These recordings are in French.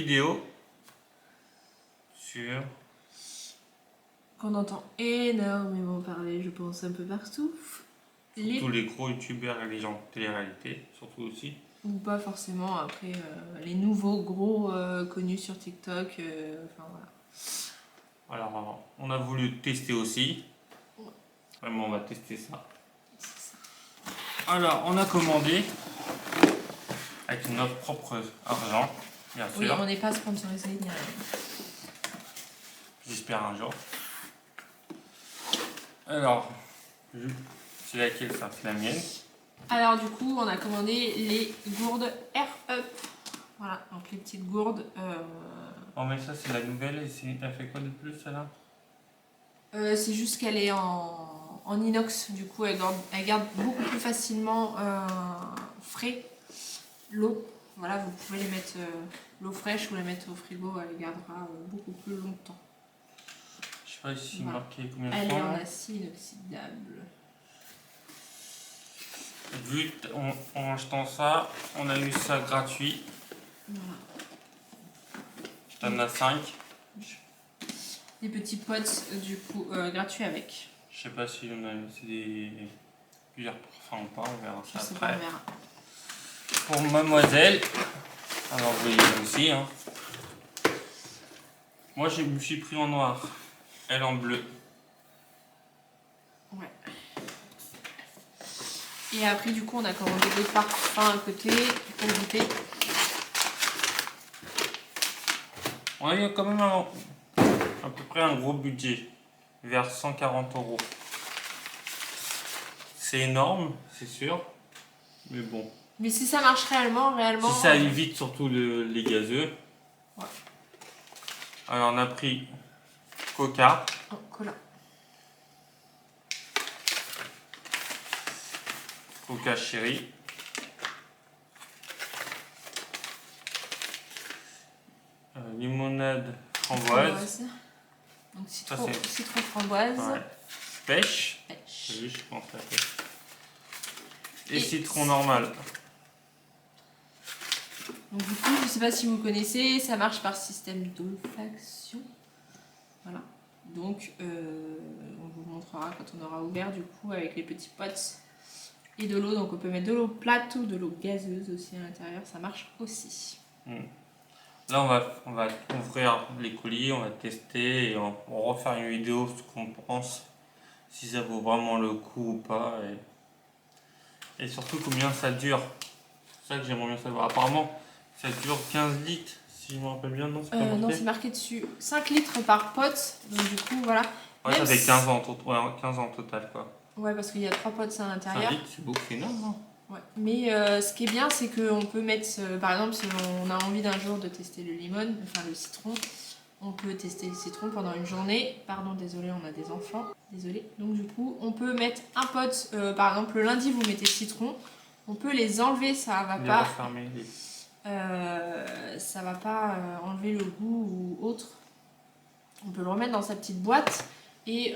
vidéo sur... Qu'on entend énormément parler, je pense, un peu partout. Tous les gros youtubeurs et les gens de télé-réalité, surtout aussi. Ou pas forcément, après, les nouveaux gros connus sur TikTok, enfin voilà. Alors, on a voulu tester aussi. Vraiment, on va tester ça. Alors, on a commandé avec notre propre argent, bien sûr. Oui, on n'est pas sponsorisé ni rien. J'espère un jour. Alors, c'est laquelle ça? C'est la mienne. Alors du coup, on a commandé les gourdes Air Up. Voilà, donc les petites gourdes. Oh mais ça c'est la nouvelle et elle fait quoi de plus celle-là? C'est juste qu'elle est en inox, du coup elle garde beaucoup plus facilement frais l'eau. Voilà, vous pouvez les mettre l'eau fraîche ou la mettre au frigo, elle gardera beaucoup plus longtemps. Je sais pas si Voilà. marqué combien de Elle est temps. en acier inoxydable. Vu en achetant ça, on a eu ça gratuit. Voilà. T'en as 5. Des petits potes du coup gratuits avec. Je sais pas si c'est des plusieurs parfums ou pas, on verra ça Je sais après. pas, on verra. Pour mademoiselle, alors vous voyez aussi, hein. Moi je me suis pris en noir, elle en bleu. Ouais. Et après du coup on a commandé d'autres parfums à côté pour goûter. On a eu quand même à peu près un gros budget, vers 140 €. C'est énorme, c'est sûr, mais bon. Mais si ça marche réellement... Si ça évite surtout les gazeux. Ouais. Alors on a pris Coca. Oh, cola. Coca Chéri. Limonade framboise. Donc citron framboise. Ouais. Pêche. Pêche. Oui, je pense la pêche. Et citron normal. Donc du coup, je sais pas si vous connaissez, ça marche par système d'olfaction. Voilà. Donc on vous montrera quand on aura ouvert du coup avec les petits potes et de l'eau. Donc on peut mettre de l'eau plate ou de l'eau gazeuse aussi à l'intérieur, ça marche aussi. Là on va ouvrir les colis, on va tester et on va refaire une vidéo ce qu'on pense, si ça vaut vraiment le coup ou pas et surtout combien ça dure. C'est ça que j'aimerais bien savoir. Apparemment ça dure 15 litres si je me rappelle bien, non? Non, c'est marqué dessus 5 litres par pote, donc du coup voilà. Ouais, ça fait 15 ans, 15 ans total quoi. Ouais, parce qu'il y a 3 potes à l'intérieur. 5 litres c'est beaucoup, c'est énorme, hein. Ouais. Mais ce qui est bien, c'est qu'on peut mettre, par exemple, si on a envie d'un jour de tester le limon, enfin le citron, on peut tester le citron pendant une journée. Pardon, désolé, on a des enfants. Désolé. Donc du coup, on peut mettre un pot, par exemple le lundi, vous mettez le citron. On peut les enlever, ça va pas. Refermer Ça va pas enlever le goût ou autre. On peut le remettre dans sa petite boîte et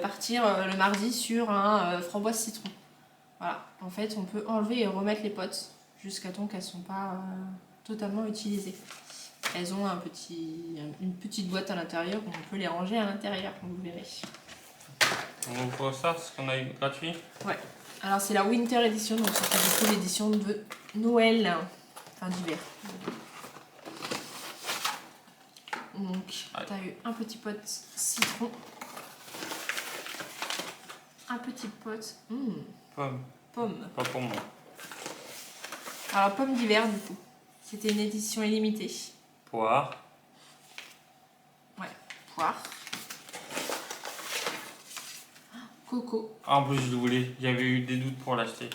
partir le mardi sur un framboise citron. Voilà, en fait on peut enlever et remettre les potes jusqu'à temps qu'elles ne sont pas totalement utilisées. Elles ont une petite boîte à l'intérieur où on peut les ranger à l'intérieur, comme vous verrez. On ouvre ça, ce qu'on a eu gratuit. Ouais. Alors c'est la Winter Edition, donc c'est du coup l'édition de Noël, enfin d'hiver. Donc tu as eu un petit pot citron, un petit pot pomme. Pas pour moi. Alors pomme d'hiver du coup. C'était une édition illimitée. Poire. Ouais, poire. Coco. Ah, en plus je le voulais, j'avais eu des doutes pour l'acheter.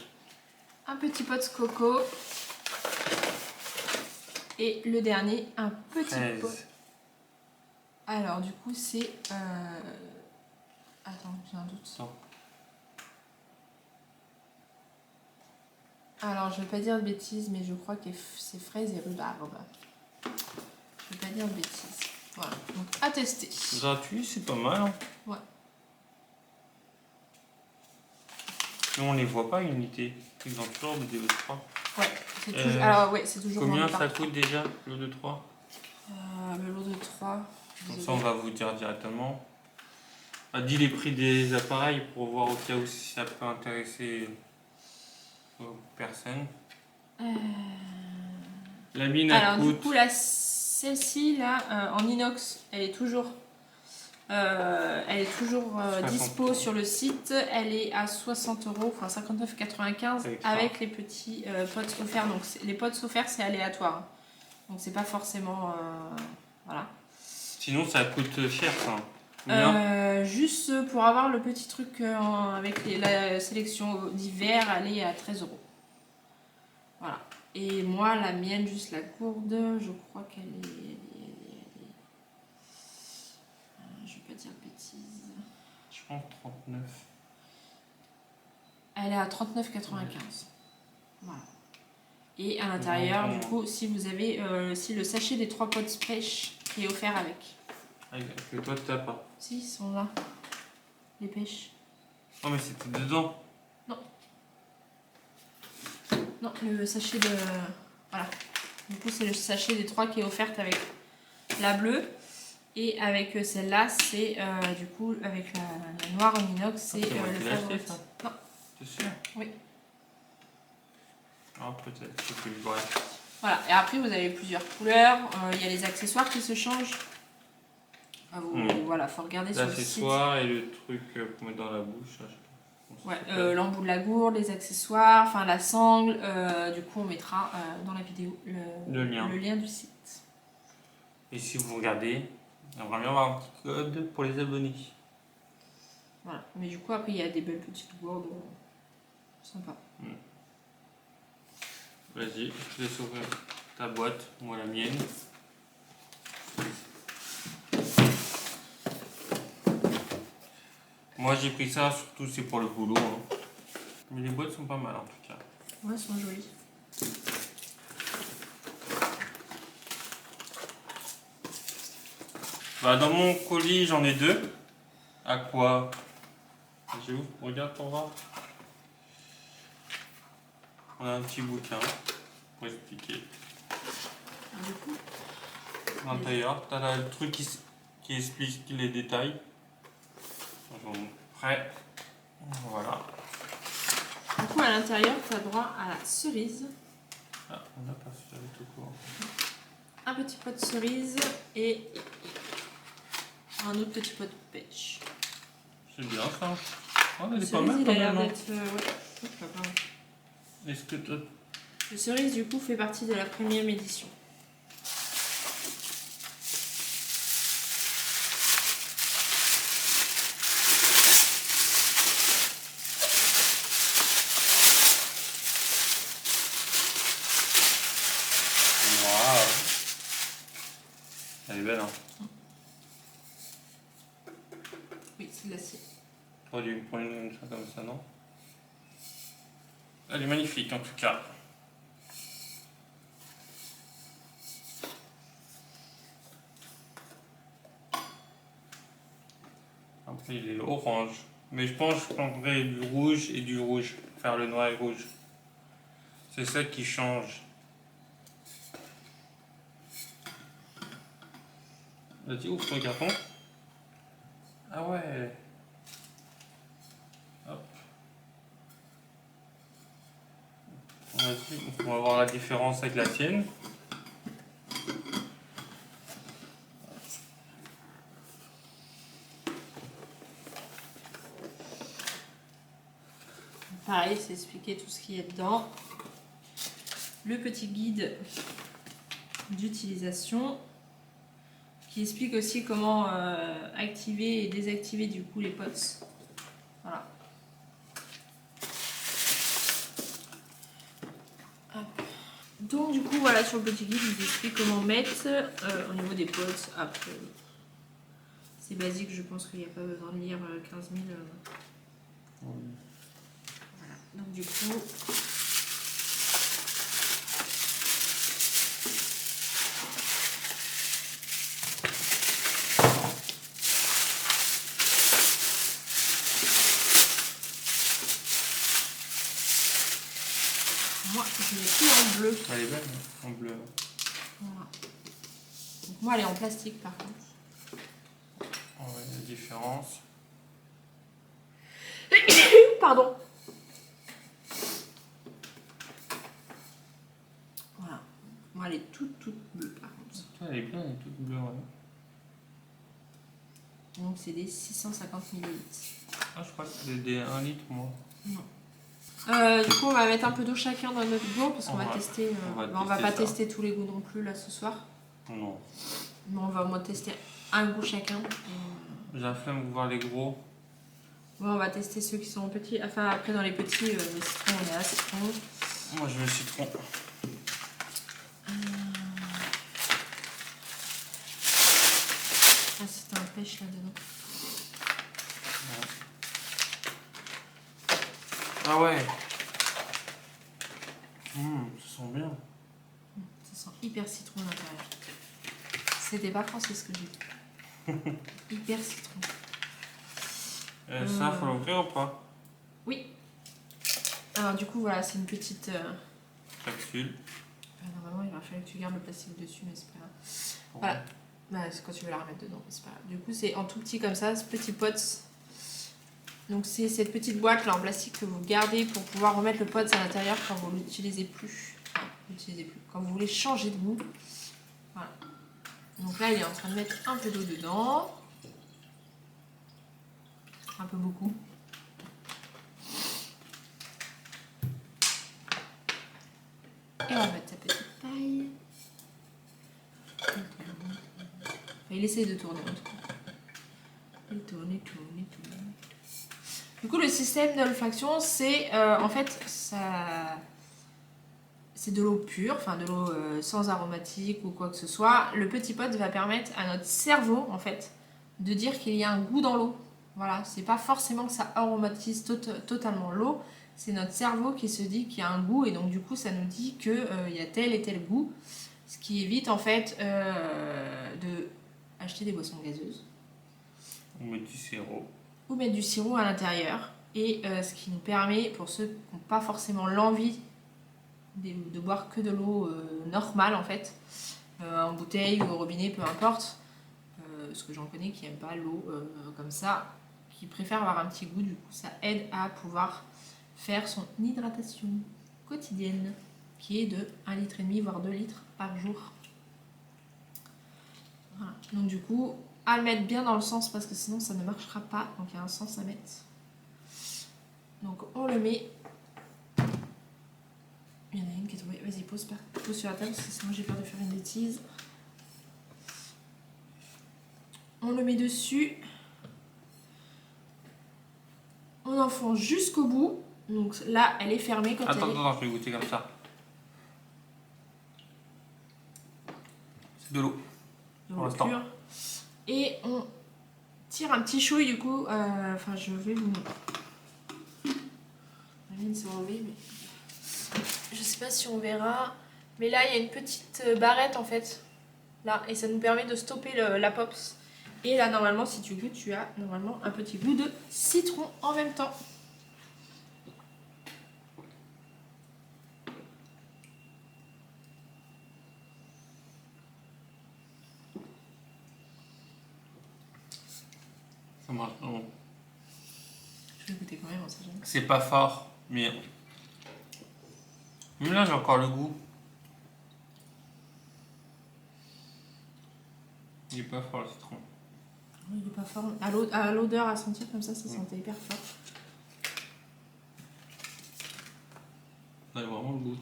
Un petit pot de coco. Et le dernier, un petit pot. Alors du coup c'est... Attends, j'ai un doute. Non. Alors je vais pas dire de bêtises, mais je crois que c'est fraises et rhubarbe. Je vais pas dire de bêtises. Voilà, donc à tester. Gratuit, c'est pas mal. Hein. Ouais. Mais on les voit pas unité. Ils ont toujours des 3. Ouais, C'est toujours... Alors ouais, c'est toujours Combien vendu par ça trois. coûte déjà, le lot de 3? Le lot de 3. Comme ça, on va vous dire directement. On a dit les prix des appareils pour voir au cas où si ça peut intéresser aux personnes. La mine, elle Alors coûte... du coup, celle-ci, là, en inox, elle est toujours dispo 60 sur le site. Elle est à 60 €, enfin 59,95 avec les petits pots offerts. Donc les pots offerts, c'est aléatoire. Donc c'est pas forcément... voilà. Sinon, ça coûte cher, ça. Combien? Juste pour avoir le petit truc avec la sélection d'hiver, elle est à 13 €. Voilà. Et moi, la mienne, juste la gourde, je crois qu'elle est... je vais pas dire de bêtises. Je pense 39. Elle est à 39,95. Voilà. Et à l'intérieur, du coup, si vous avez si le sachet des 3 pots de pêche qui est offert avec. Que toi, tu n'as pas. Si, ils sont là. Les pêches. Oh, mais c'était dedans. Non, le sachet de... Voilà. Du coup, c'est le sachet des 3 qui est offerte avec la bleue. Et avec celle-là, c'est du coup, avec la noire en inox, c'est le favori. Non. T'es sûr? Oui. Ah, peut-être, je sais plus. Bref. Voilà. Et après, vous avez plusieurs couleurs. Il y a les accessoires qui se changent. Voilà, faut regarder sur le site. L'accessoire et le truc pour mettre dans la bouche. Ouais, l'embout de la gourde, les accessoires, enfin la sangle. Du coup, on mettra dans la vidéo le lien du site. Et si vous regardez, on va bien avoir un petit code pour les abonnés. Voilà, mais du coup, après, il y a des belles petites gourdes sympa. Vas-y, je te laisse ouvrir ta boîte, moi la mienne. Moi j'ai pris ça, surtout c'est pour le boulot. Hein. Mais les boîtes sont pas mal en tout cas. Ouais, elles sont jolies. Bah, dans mon colis j'en ai 2. À quoi? J'ai où? Regarde pour voir. On a un petit bouquin pour expliquer. Du coup, À l'intérieur, t'as là le truc qui explique les détails. Prêt. Voilà. du coup, à l'intérieur, tu as droit à la cerise. Ah, on n'a pas fait tout court. Un petit pot de cerise et un autre petit pot de pêche. C'est bien ça. Oh, elle Le est pas cerise, mal il quand a l'air même. d'être... ouais, pas grave. Est-ce que toi... Le cerise, du coup, fait partie de la première édition. Waouh. Elle est belle, hein. Oui, c'est de l'acier. T'aurais dû prendre une chose comme ça, non? Elle est magnifique en tout cas. Après il est orange. Mais je pense que je prendrais du rouge et du rouge. Pour faire le noir et rouge. C'est ça qui change. Vas-y, ouvre ton carton. Ah ouais. Hop. Vas-y, on va voir la différence avec la tienne. Pareil, c'est expliquer tout ce qu'il y a dedans. Le petit guide d'utilisation qui explique aussi comment activer et désactiver du coup les pots. Voilà. Hop. Donc du coup voilà, sur le petit guide il explique comment mettre au niveau des pots. Après c'est basique, je pense qu'il n'y a pas besoin de lire 15 000. Voilà. Donc du coup moi Je l'ai pris en bleu. Elle est belle, en bleu. Voilà. Donc moi, elle est en plastique par contre. On voit la différence. Pardon. Voilà. Moi, elle est toute bleue par contre. Elle est bien, elle est toute bleue, ouais. Donc c'est des 650 ml. Ah, je crois que c'est des 1 litre, moi. Non. Du coup, on va mettre un peu d'eau chacun dans notre goût parce qu'on va tester. On va pas tester tous les goûts non plus là ce soir. Non. Mais on va au moins tester un goût chacun. J'ai la flemme de voir les gros. Bon, on va tester ceux qui sont petits. Enfin, après, dans les petits, le citron, on est à citron. Moi, je veux le citron. Ah, c'était un pêche là-dedans. Ouais. Ah ouais. Ça sent bien. Ça sent hyper citron à l'intérieur. C'était pas français ce que j'ai dit. Hyper citron. Ça, faut l'ouvrir ou pas? Oui. Alors du coup, voilà, c'est une petite... Capsule. Normalement, il va falloir que tu gardes le plastique dessus, mais c'est pas grave. Voilà. Bah, c'est quand tu veux la remettre dedans, mais c'est pas grave. Du coup, c'est en tout petit comme ça, ce petit pot. Donc c'est cette petite boîte là en plastique que vous gardez pour pouvoir remettre le pot à l'intérieur quand vous l'utilisez plus. Enfin, quand vous voulez changer de goût. Voilà. Donc là, il est en train de mettre un peu d'eau dedans. Un peu beaucoup. Et on va mettre sa petite paille. Il essaie de tourner en tout cas. Il tourne. Du coup, le système d'olfaction, c'est en fait, c'est de l'eau pure, enfin de l'eau sans aromatique ou quoi que ce soit. Le petit pot va permettre à notre cerveau, en fait, de dire qu'il y a un goût dans l'eau. Voilà, c'est pas forcément que ça aromatise totalement l'eau, c'est notre cerveau qui se dit qu'il y a un goût et donc du coup ça nous dit qu'il y a tel et tel goût, ce qui évite en fait de acheter des boissons gazeuses. On met du sirop. Ou mettre du sirop à l'intérieur et ce qui nous permet, pour ceux qui n'ont pas forcément l'envie de boire que de l'eau normale en fait, en bouteille ou au robinet, peu importe, parce que j'en connais qui n'aiment pas l'eau comme ça, qui préfèrent avoir un petit goût, du coup ça aide à pouvoir faire son hydratation quotidienne qui est de 1,5 litre voire 2 litres par jour. Voilà. Donc du coup, à le mettre bien dans le sens parce que sinon ça ne marchera pas, donc il y a un sens à mettre. Donc on le met. Il y en a une qui est tombée, vas-y pose sur la table parce que sinon j'ai peur de faire une bêtise. On le met dessus. On enfonce jusqu'au bout. Donc là, elle est fermée quand Attends, je vais goûter comme ça. C'est de l'eau. Pour l'instant. Et on tire un petit chouille du coup. Enfin, je vais vous. La mienne s'est enlevée, mais je sais pas si on verra. Mais là, il y a une petite barrette en fait. Là, et ça nous permet de stopper la pops. Et là, normalement, si tu goûtes, tu as normalement un petit goût de citron en même temps. Ça marche. Non. Je vais goûter quand même, on sait jamais. C'est pas fort, mais. Mais là, j'ai encore le goût. Il est pas fort le citron. Il est pas fort. À l'odeur, à sentir comme ça sentait hyper fort. Ça a vraiment le goût.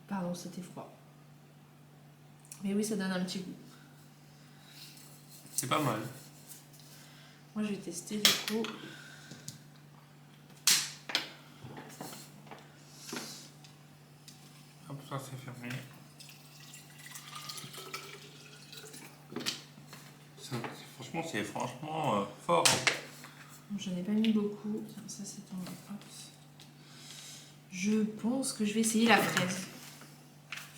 Pardon, c'était froid. Mais oui, ça donne un petit goût. C'est pas mal. Moi, je vais tester du coup. Hop, ça c'est fermé. Franchement, c'est fort. Hein. Je n'ai pas mis beaucoup. Tiens, ça c'est ton. Je pense que je vais essayer la fraise.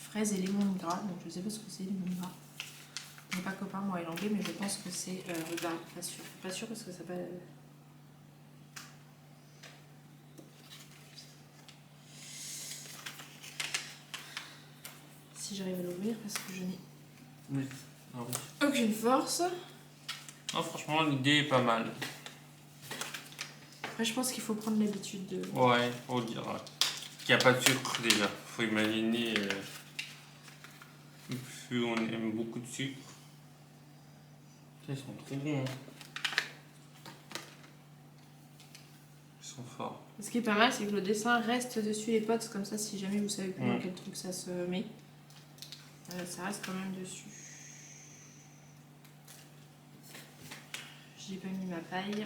Fraise et limon gras. Donc je sais pas ce que c'est limon gras. Mon pas copain moi est l'anglais, mais je pense que c'est rhubarbe. Pas sûr parce que ça pas. si j'arrive à l'ouvrir parce que je n'ai Oui. Ah oui. aucune force. Non, franchement, l'idée est pas mal. Après, je pense qu'il faut prendre l'habitude de. Ouais, faut dire qu'il n'y a pas de sucre déjà. Faut imaginer, plus on aime beaucoup de sucre. Ils sont trop bons. Hein. Ils sont forts. Ce qui est pas mal, c'est que le dessin reste dessus les potes, comme ça, si jamais vous savez plus dans quel truc ça se met, ça reste quand même dessus. J'ai pas mis ma paille.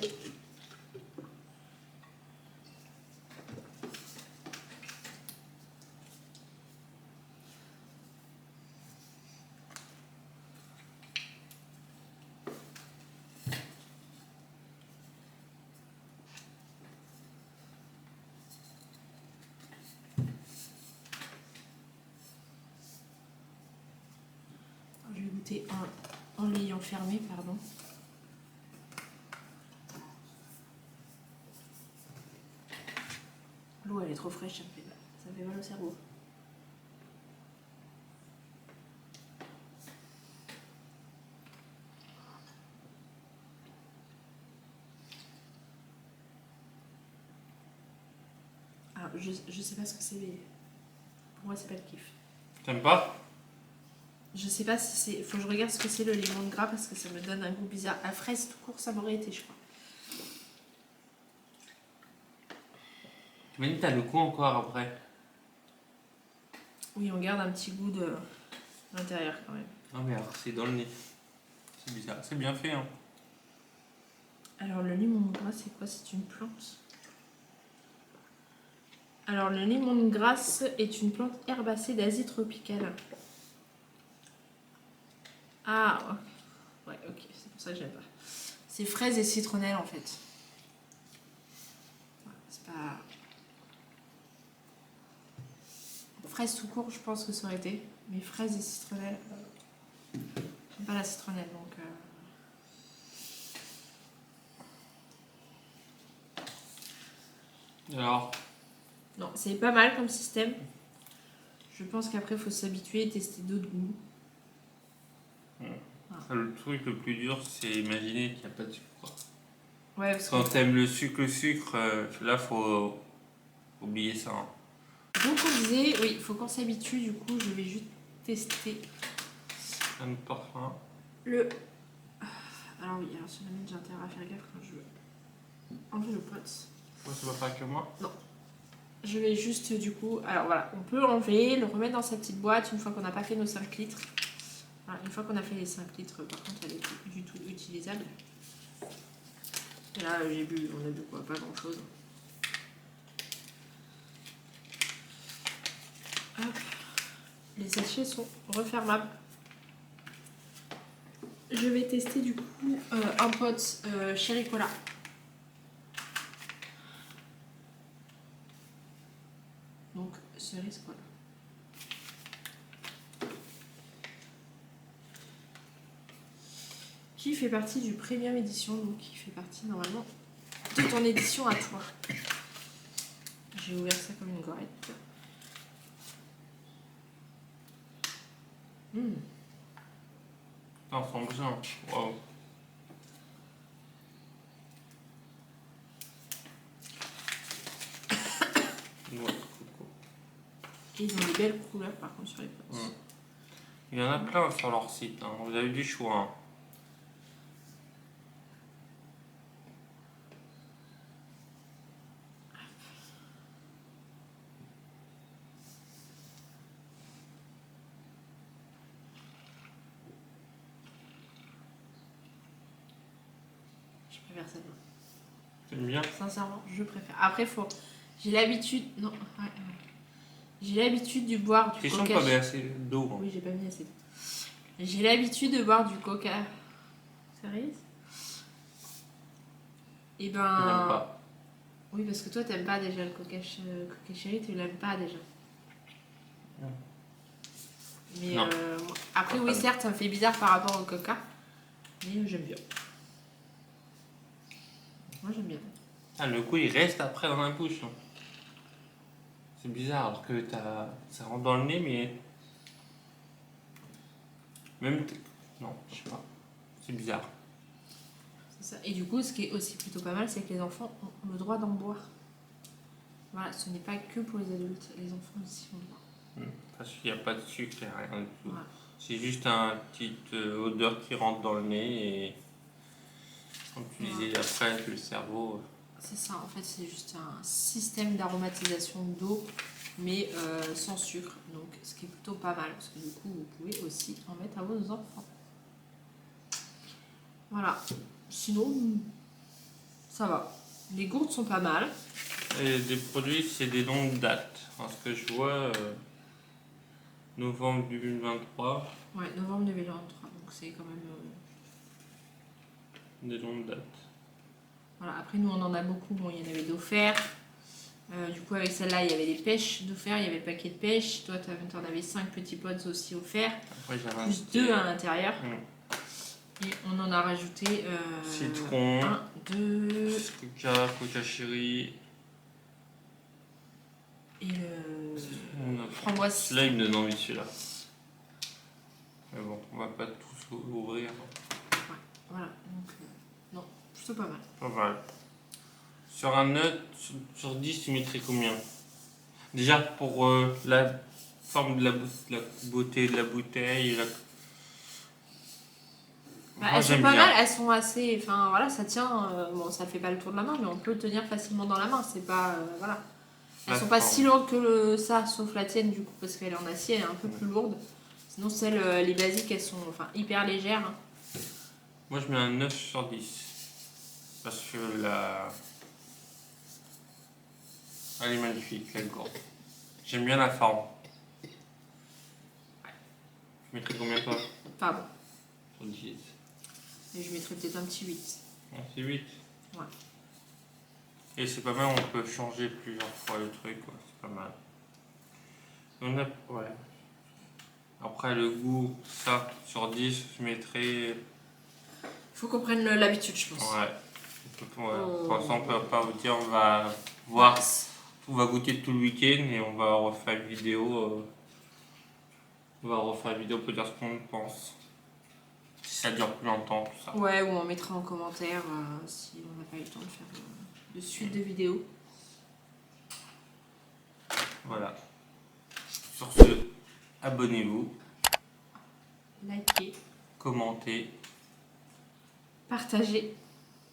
Je vais goûter en l'ayant fermé, pardon. L'eau elle est trop fraîche, ça me fait mal au cerveau. Alors, je sais pas ce que c'est, mais pour moi c'est pas le kiff. T'aimes pas? Je sais pas si c'est. Faut que je regarde ce que c'est le limon de gras parce que ça me donne un goût bizarre. À fraise tout court, ça m'aurait été, je crois. Tu m'as dit que t'as le goût encore après. Oui, on garde un petit goût de l'intérieur quand même. Non mais alors c'est dans le nez. C'est bizarre. C'est bien fait hein. Alors le limon de grasse, c'est quoi? C'est une plante. Alors le limon de grasse est une plante herbacée d'Asie tropicale. Ah ouais, ok, c'est pour ça que j'aime pas. C'est fraise et citronnelle en fait. Ouais, c'est pas. Fraise tout court, je pense que ça aurait été. Mais fraise et citronnelle. J'aime pas la citronnelle donc. Alors, Non, c'est pas mal comme système. Je pense qu'après, il faut s'habituer et tester d'autres goûts. le truc le plus dur, c'est imaginer qu'il n'y a pas de sucre. Quoi. Ouais, parce Quand que. t'aimes le sucre, là faut oublier ça. Hein. Donc, on disait, oui, il faut qu'on s'habitue. Du coup, je vais juste tester Un parfum. le. Alors, oui, alors sur la mienne, j'ai intérêt à faire gaffe quand je veux enlever le pot. Ouais, c'est pas que moi. Non. Je vais juste, du coup. Alors, voilà, on peut enlever, le remettre dans sa petite boîte une fois qu'on n'a pas fait nos 5 litres. Voilà, une fois qu'on a fait les 5 litres, par contre, elle est plus du tout utilisable. Et là, j'ai bu, on a bu quoi? Pas grand chose. Hop. Les sachets sont refermables. Je vais tester du coup un pot Cherry Cola. Donc, cerise cola. Qui fait partie du Premium Édition, donc qui fait partie normalement de ton édition à toi. J'ai ouvert ça comme une gorette. Ça ressemble bien. Waouh. Ouais, coco. Et ils ont des belles couleurs par contre sur les potes. Il y en a plein sur leur site. Hein. Vous avez du choix. Hein. Je préfère celle-là. T'aimes bien? Sincèrement, je préfère. Après, faut. J'ai l'habitude. Non, ouais. J'ai l'habitude de boire du Question coca. pas bien assez d'eau. Hein. Oui, j'ai pas mis assez d'eau. J'ai l'habitude de boire du coca. Sérieux? Et J'aime ben. pas. Oui, parce que toi, t'aimes pas déjà le coca chéri, tu l'aimes pas déjà. Non. Mais Non. après, oui, certes, ça me fait bizarre par rapport au coca. Mais j'aime bien. Moi, j'aime bien. Ah, le goût il reste après dans la bouche. Hein. C'est bizarre alors que ça rentre dans le nez, mais Même. Non, je sais pas. C'est bizarre. C'est ça. Et du coup, ce qui est aussi plutôt pas mal, c'est que les enfants ont le droit d'en boire. Voilà, ce n'est pas que pour les adultes, les enfants aussi ont le droit. Parce qu'il n'y a pas de sucre et rien du tout. Voilà. C'est juste une petite odeur qui rentre dans le nez et comme tu disais après avec le cerveau. C'est ça, en fait, c'est juste un système d'aromatisation d'eau, mais sans sucre. Donc, ce qui est plutôt pas mal, parce que du coup, vous pouvez aussi en mettre à vos enfants. Voilà. Sinon, ça va. Les gourdes sont pas mal. Et des produits, c'est des longues dates. Parce que je vois novembre 2023, Ouais, novembre 2023, donc c'est quand même... des longues dates. Voilà, après nous on en a beaucoup, bon il y en avait d'offerts. Du coup avec celle-là il y avait des pêches d'offerts, il y avait le paquet de pêche. Toi tu en avais 5 petits pots aussi offerts, Après, j'avais plus 2 à l'intérieur. Mm. Et on en a rajouté Citron, 1, 2 Coca Cherry. et le framboise. Là, il me donne envie celui-là. Mais bon, on va pas tous ouvrir. Ouais, voilà, donc non, plutôt pas mal. Pas mal. Sur un note, sur 10, tu mettrais combien? Déjà pour la forme de la beauté de la bouteille. Bah, Moi, elles sont j'aime pas bien. mal, elles sont assez. Enfin voilà, ça tient. Bon, ça fait pas le tour de la main, mais on peut le tenir facilement dans la main. C'est pas. Voilà. Elles sont pas si lourdes que ça, sauf la tienne du coup, parce qu'elle est en acier, elle est un peu plus lourde. Sinon, celles, les basiques, elles sont hyper légères. Moi, je mets un 9 sur 10. Parce que elle est magnifique, la gourde. J'aime bien la forme. Tu mettrais combien toi? Pardon. Sur 10. Et je mettrais peut-être un petit 8. C'est 8. Ouais. Et c'est pas mal, on peut changer plusieurs fois le truc, quoi. C'est pas mal. Ouais. Après, le goût, ça, sur 10, je mettrais. Faut qu'on prenne l'habitude, je pense. Ouais. Pour l'instant, on peut pas vous dire, on va voir, on va goûter tout le week-end et on va refaire une vidéo. On va refaire une vidéo pour dire ce qu'on pense. Si ça dure plus longtemps, tout ça. Ouais, ou on mettra en commentaire si on n'a pas eu le temps de faire de suite de vidéos. Voilà. Sur ce, abonnez-vous, Likez, commentez partagez.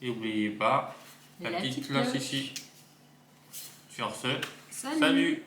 et n'oubliez pas Et la petite cloche ici. Sur ce, Salut. salut.